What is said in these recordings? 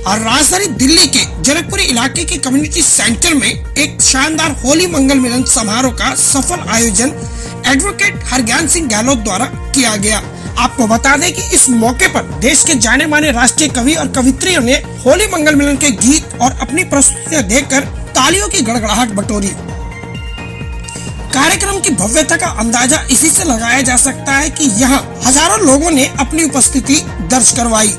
और राजधानी दिल्ली के जनकपुरी इलाके के कम्युनिटी सेंटर में एक शानदार होली मंगल मिलन समारोह का सफल आयोजन एडवोकेट हरज्ञान सिंह गहलोत द्वारा किया गया। आपको बता दें कि इस मौके पर देश के जाने माने राष्ट्रीय कवि और कवित्रियों ने होली मंगल मिलन के गीत और अपनी प्रस्तुतियां देकर तालियों की गड़गड़ाहट बटोरी। कार्यक्रम की भव्यता का अंदाजा इसी से लगाया जा सकता है कि यहाँ हजारों लोगों ने अपनी उपस्थिति दर्ज करवाई।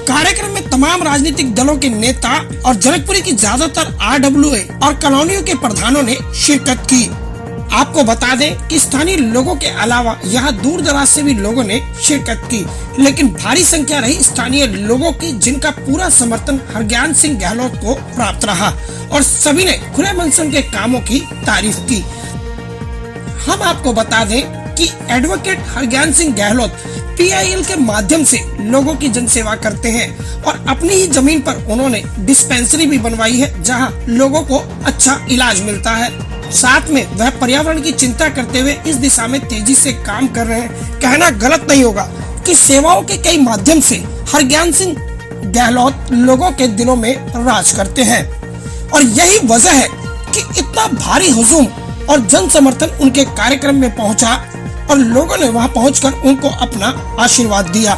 कार्यक्रम में तमाम राजनीतिक दलों के नेता और जनकपुरी की ज्यादातर RWA और कॉलोनियों के प्रधानों ने शिरकत की। आपको बता दें कि स्थानीय लोगों के अलावा यहाँ दूर दराज से भी लोगों ने शिरकत की, लेकिन भारी संख्या रही स्थानीय लोगों की, जिनका पूरा समर्थन हरज्ञान सिंह गहलोत को प्राप्त रहा और सभी ने खुले मन से उनके कामों की तारीफ की। हम आपको बता दें कि एडवोकेट हरज्ञान सिंह गहलोत PIL के माध्यम से लोगों की जनसेवा करते हैं और अपनी ही जमीन पर उन्होंने डिस्पेंसरी भी बनवाई है, जहां लोगों को अच्छा इलाज मिलता है। साथ में वह पर्यावरण की चिंता करते हुए इस दिशा में तेजी से काम कर रहे हैं। कहना गलत नहीं होगा कि सेवाओं के कई माध्यम से हरज्ञान सिंह गहलोत लोगों के दिलों में राज करते हैं और यही वजह है कि इतना भारी हुजूम और जन समर्थन उनके कार्यक्रम में पहुंचा और लोगों ने वहां पहुंचकर उनको अपना आशीर्वाद दिया।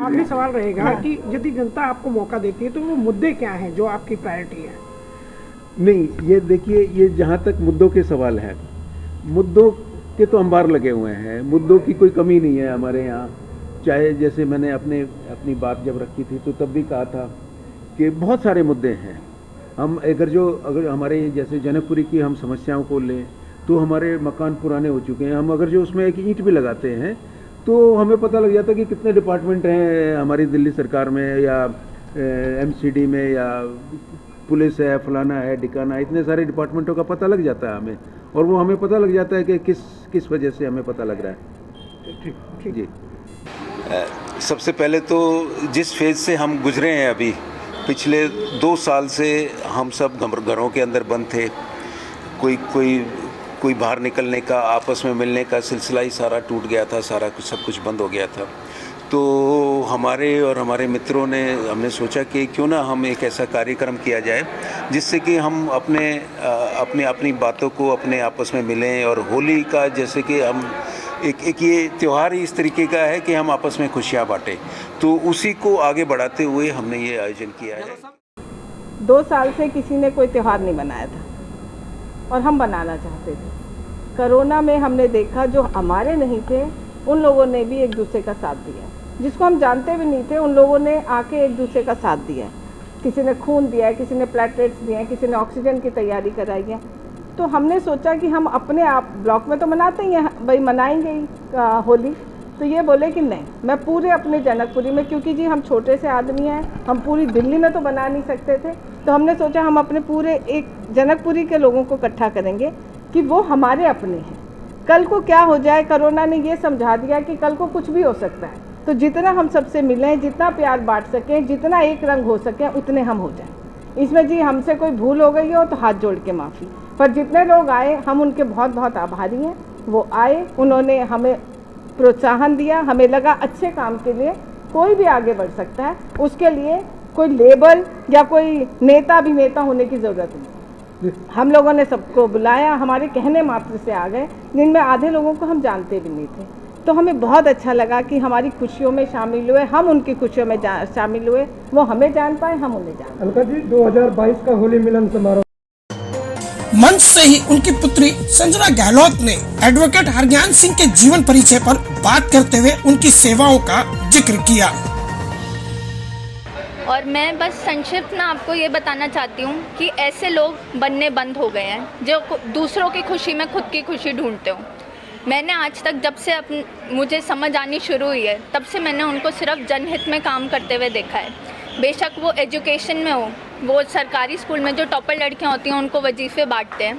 आखिरी सवाल रहेगा कि यदि जनता आपको मौका देती है तो वो मुद्दे क्या हैं जो आपकी प्रायोरिटी है? नहीं, ये देखिए, ये जहाँ तक मुद्दों के सवाल हैं, मुद्दों के तो अंबार लगे हुए हैं, मुद्दों की कोई कमी नहीं है हमारे यहाँ। चाहे जैसे मैंने अपनी बात जब रखी थी तो तब भी कहा था कि बहुत सारे मुद्दे हैं। हम अगर हमारे जैसे जनकपुरी की हम समस्याओं को लें तो हमारे मकान पुराने हो चुके हैं। हम अगर जो उसमें एक ईंट भी लगाते हैं तो हमें पता लग जाता है कि कितने डिपार्टमेंट हैं हमारी दिल्ली सरकार में या MCD में या पुलिस है, फलाना है, डिकाना, इतने सारे डिपार्टमेंटों का पता लग जाता है हमें, और वो हमें पता लग जाता है कि किस वजह से हमें पता लग रहा है। ठीक जी। सबसे पहले तो जिस फेज़ से हम गुजरे हैं अभी, पिछले 2 साल से हम सब घरों के अंदर बंद थे। कोई बाहर निकलने का, आपस में मिलने का सिलसिला ही सारा टूट गया था, सब कुछ बंद हो गया था। तो हमारे मित्रों ने हमने सोचा कि क्यों ना हम एक ऐसा कार्यक्रम किया जाए जिससे कि हम अपनी बातों को अपने आपस में मिलें, और होली का जैसे कि हम एक ये त्यौहार ही इस तरीके का है कि हम आपस में खुशियाँ बांटें, तो उसी को आगे बढ़ाते हुए हमने ये आयोजन किया है। 2 साल से किसी ने कोई त्यौहार नहीं बनाया था और हम बनाना चाहते थे। कोरोना में हमने देखा जो हमारे नहीं थे उन लोगों ने भी एक दूसरे का साथ दिया, जिसको हम जानते भी नहीं थे उन लोगों ने आके एक दूसरे का साथ दिया। किसी ने खून दिया है, किसी ने प्लेटलेट्स दिए हैं, किसी ने ऑक्सीजन की तैयारी कराई है। तो हमने सोचा कि हम अपने आप ब्लॉक में तो मनाते ही हैं भाई, मनाएंगे ही होली। तो ये बोले कि नहीं, मैं पूरे अपने जनकपुरी में, क्योंकि जी हम छोटे से आदमी हैं, हम पूरी दिल्ली में तो बना नहीं सकते थे, तो हमने सोचा हम अपने पूरे एक जनकपुरी के लोगों को इकट्ठा करेंगे कि वो हमारे अपने हैं। कल को क्या हो जाए, कोरोना ने ये समझा दिया कि कल को कुछ भी हो सकता है, तो जितना हम सबसे मिलें, जितना प्यार बांट सकें, जितना एक रंग हो सके, उतने हम हो जाएं। इसमें जी हमसे कोई भूल हो गई हो तो हाथ जोड़ के माफ़ी। पर जितने लोग आए हम उनके बहुत बहुत आभारी हैं। वो आए, उन्होंने हमें प्रोत्साहन दिया, हमें लगा अच्छे काम के लिए कोई भी आगे बढ़ सकता है, उसके लिए कोई लेबल या कोई नेता अभिनेता होने की ज़रूरत नहीं। हम लोगों ने सबको बुलाया, हमारे कहने मात्र से आ गए, जिनमें आधे लोगों को हम जानते भी नहीं थे। तो हमें बहुत अच्छा लगा कि हमारी खुशियों में शामिल हुए, हम उनकी खुशियों में शामिल हुए, वो हमें जान पाए, हम उन्हें जान पाए। अलका जी, 2022 का होली मिलन समारोह मंच से ही उनकी पुत्री संजना गहलोत ने एडवोकेट हरज्ञान सिंह के जीवन परिचय पर बात करते हुए उनकी सेवाओं का जिक्र किया। और मैं बस संक्षिप्त में आपको ये बताना चाहती हूँ कि ऐसे लोग बनने बंद हो गए हैं जो दूसरों की खुशी में खुद की खुशी ढूंढते हो। मैंने आज तक जब से मुझे समझ आनी शुरू हुई है, तब से मैंने उनको सिर्फ जनहित में काम करते हुए देखा है। बेशक वो एजुकेशन में हो, वो सरकारी स्कूल में जो टॉपर लड़कियाँ होती हैं उनको वजीफ़े बांटते हैं,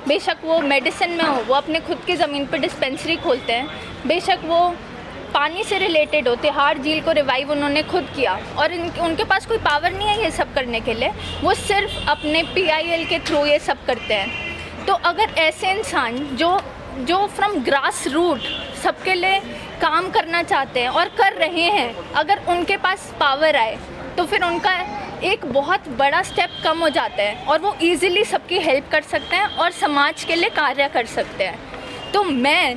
बेशक वो मेडिसिन में हो, वो अपने खुद की ज़मीन पर डिस्पेंसरी खोलते हैं, बेशक वो पानी से रिलेटेड हो, तिहाड़ झील को रिवाइव उन्होंने खुद किया और उनके पास कोई पावर नहीं है ये सब करने के लिए, वो सिर्फ अपने PIL के थ्रू ये सब करते हैं। तो अगर ऐसे इंसान जो जो फ्रॉम ग्रास रूट सबके लिए काम करना चाहते हैं और कर रहे हैं, अगर उनके पास पावर आए तो फिर उनका एक बहुत बड़ा स्टेप कम हो जाता है और वो इजीली सबकी हेल्प कर सकते हैं और समाज के लिए कार्य कर सकते हैं। तो मैं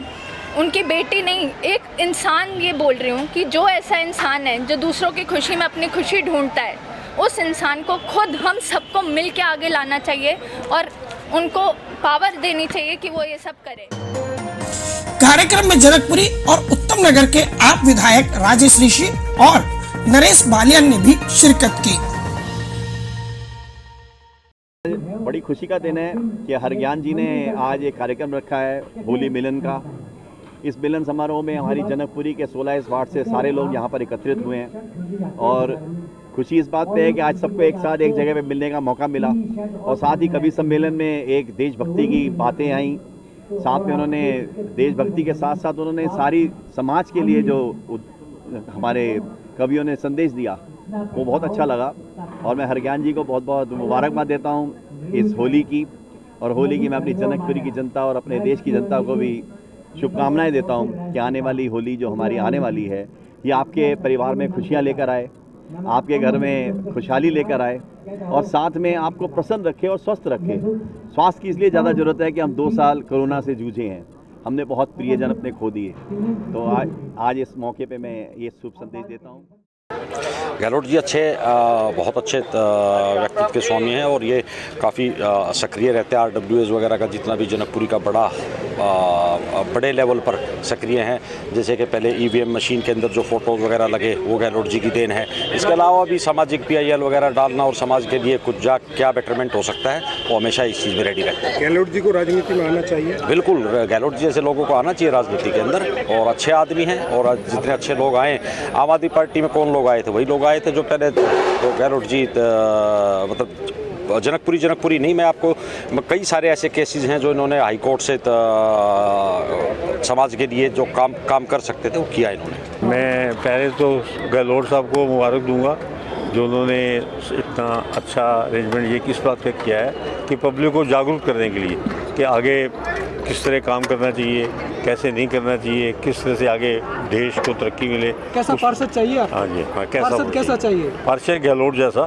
उनकी बेटी नहीं, एक इंसान ये बोल रही हूँ कि जो ऐसा इंसान है जो दूसरों की खुशी में अपनी खुशी ढूंढता है, उस इंसान को खुद हम सबको मिल के आगे लाना चाहिए और उनको पावर देनी चाहिए कि वो ये सब करे। कार्यक्रम में जनकपुरी और उत्तम नगर के आप विधायक राजेश ऋषि और नरेश बालियान ने भी शिरकत की। बड़ी खुशी का दिन है कि हरज्ञान जी ने आज एक कार्यक्रम रखा है होली मिलन का। इस मिलन समारोह में हमारी जनकपुरी के 16 वार्ड से सारे लोग यहाँ पर एकत्रित हुए हैं और खुशी इस बात पे है कि आज सबको एक साथ एक जगह पे मिलने का मौका मिला और साथ ही कवि सम्मेलन में एक देशभक्ति की बातें आई। साथ में उन्होंने देशभक्ति के साथ साथ उन्होंने सारी समाज के लिए जो हमारे कवियों ने संदेश दिया वो बहुत अच्छा लगा और मैं हरज्ञान जी को बहुत बहुत मुबारकबाद देता हूँ इस होली की। और होली की मैं अपनी जनकपुरी की जनता और अपने देश की जनता को भी शुभकामनाएं देता हूँ कि आने वाली होली जो हमारी आने वाली है ये आपके परिवार में खुशियाँ लेकर आए, आपके घर में खुशहाली लेकर आए और साथ में आपको प्रसन्न रखे और स्वस्थ रखे। स्वास्थ्य की इसलिए ज़्यादा ज़रूरत है कि हम 2 साल कोरोना से जूझे हैं, हमने बहुत प्रियजन अपने खो दिए। तो आज इस मौके पे मैं ये शुभ संदेश देता हूँ। गहलोत जी बहुत अच्छे व्यक्तित्व के स्वामी हैं और ये काफ़ी सक्रिय रहते हैं। RWS वगैरह का जितना भी जनकपुरी का बड़े लेवल पर सक्रिय हैं। जैसे कि पहले EVM मशीन के अंदर जो फ़ोटोज़ वगैरह लगे वो गहलोत जी की देन है। इसके अलावा भी सामाजिक PIL वगैरह डालना और समाज के लिए कुछ क्या बेटरमेंट हो सकता है वो हमेशा इस चीज़ में रेडी रहते हैं। गहलोत जी को राजनीति में आना चाहिए। बिल्कुल, गहलोत जी जैसे लोगों को आना चाहिए राजनीति के अंदर और अच्छे आदमी हैं। और जितने अच्छे लोग आए, आम आदमी पार्टी में कौन लोग आए थे? वही लोग आए थे जो पहले तो गहलोत जी मतलब जनकपुरी नहीं, मैं आपको कई सारे ऐसे केसेस हैं जो इन्होंने हाई कोर्ट से समाज के लिए जो काम कर सकते थे वो किया इन्होंने। मैं पहले तो गहलोत साहब को मुबारक दूंगा जो उन्होंने इतना अच्छा अरेंजमेंट ये किस बात का किया है कि पब्लिक को जागरूक करने के लिए कि आगे किस तरह काम करना चाहिए, कैसे नहीं करना चाहिए, किस तरह से आगे देश को तरक्की मिले। कैसा पार्षद चाहिए आपको? हाँ जी, हाँ, कैसा चाहिए? पार्षद गहलोत जैसा।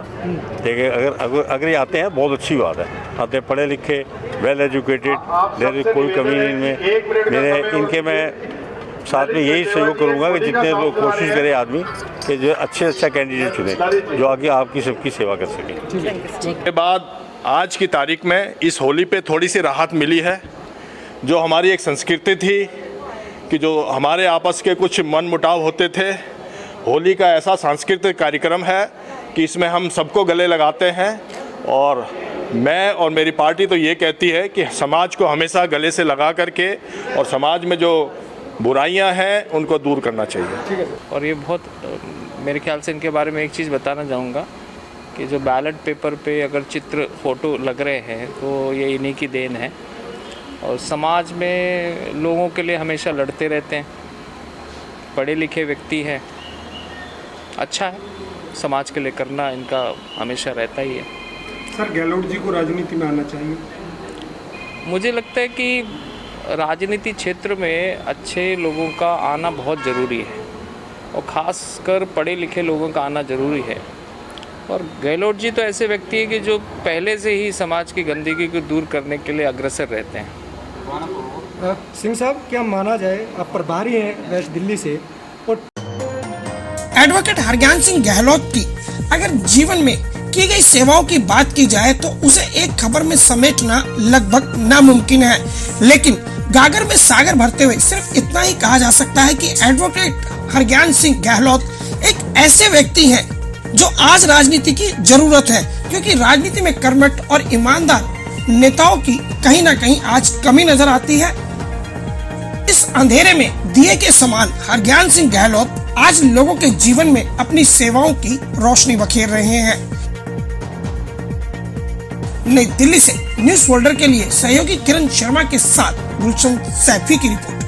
देखिए अगर ये आते हैं बहुत अच्छी बात है, आते हैं पढ़े लिखे, वेल एजुकेटेड, कोई कमी नहीं इनमें। इनके मैं साथ में यही सहयोग करूँगा कि जितने लोग कोशिश करें आदमी कि जो अच्छा कैंडिडेट चुने जो आगे आपकी सबकी सेवा कर सके। के बाद आज की तारीख में इस होली पे थोड़ी सी राहत मिली है। जो हमारी एक संस्कृति थी कि जो हमारे आपस के कुछ मनमुटाव होते थे, होली का ऐसा सांस्कृतिक कार्यक्रम है कि इसमें हम सबको गले लगाते हैं और मैं और मेरी पार्टी तो ये कहती है कि समाज को हमेशा गले से लगा करके और समाज में जो बुराइयां हैं उनको दूर करना चाहिए। और ये बहुत मेरे ख्याल से इनके बारे में एक चीज़ बताना चाहूँगा कि जो बैलेट पेपर पे अगर चित्र फ़ोटो लग रहे हैं तो ये इन्हीं की देन है और समाज में लोगों के लिए हमेशा लड़ते रहते हैं। पढ़े लिखे व्यक्ति हैं, अच्छा है, समाज के लिए करना इनका हमेशा रहता ही है। सर गहलोत जी को राजनीति में आना चाहिए। मुझे लगता है कि राजनीति क्षेत्र में अच्छे लोगों का आना बहुत ज़रूरी है और ख़ासकर पढ़े लिखे लोगों का आना ज़रूरी है। और गहलोत जी तो ऐसे व्यक्ति है कि जो पहले से ही समाज की गंदगी को दूर करने के लिए अग्रसर रहते हैं। सिंह साहब, क्या माना जाए आप प्रभारी हैं वेस्ट दिल्ली से और एडवोकेट हरज्ञान सिंह गहलोत की अगर जीवन में की गई सेवाओं की बात की जाए तो उसे एक खबर में समेटना लगभग नामुमकिन है। लेकिन गागर में सागर भरते हुए सिर्फ इतना ही कहा जा सकता है कि एडवोकेट हरज्ञान सिंह गहलोत एक ऐसे व्यक्ति हैं जो आज राजनीति की जरूरत है, क्योंकि राजनीति में कर्मठ और ईमानदार नेताओं की कहीं ना कहीं आज कमी नजर आती है। इस अंधेरे में दिए के समान हरज्ञान सिंह गहलोत आज लोगों के जीवन में अपनी सेवाओं की रोशनी बखेर रहे हैं। नई दिल्ली से न्यूज फोल्डर के लिए सहयोगी किरण शर्मा के साथ गुलशन सैफी की रिपोर्ट।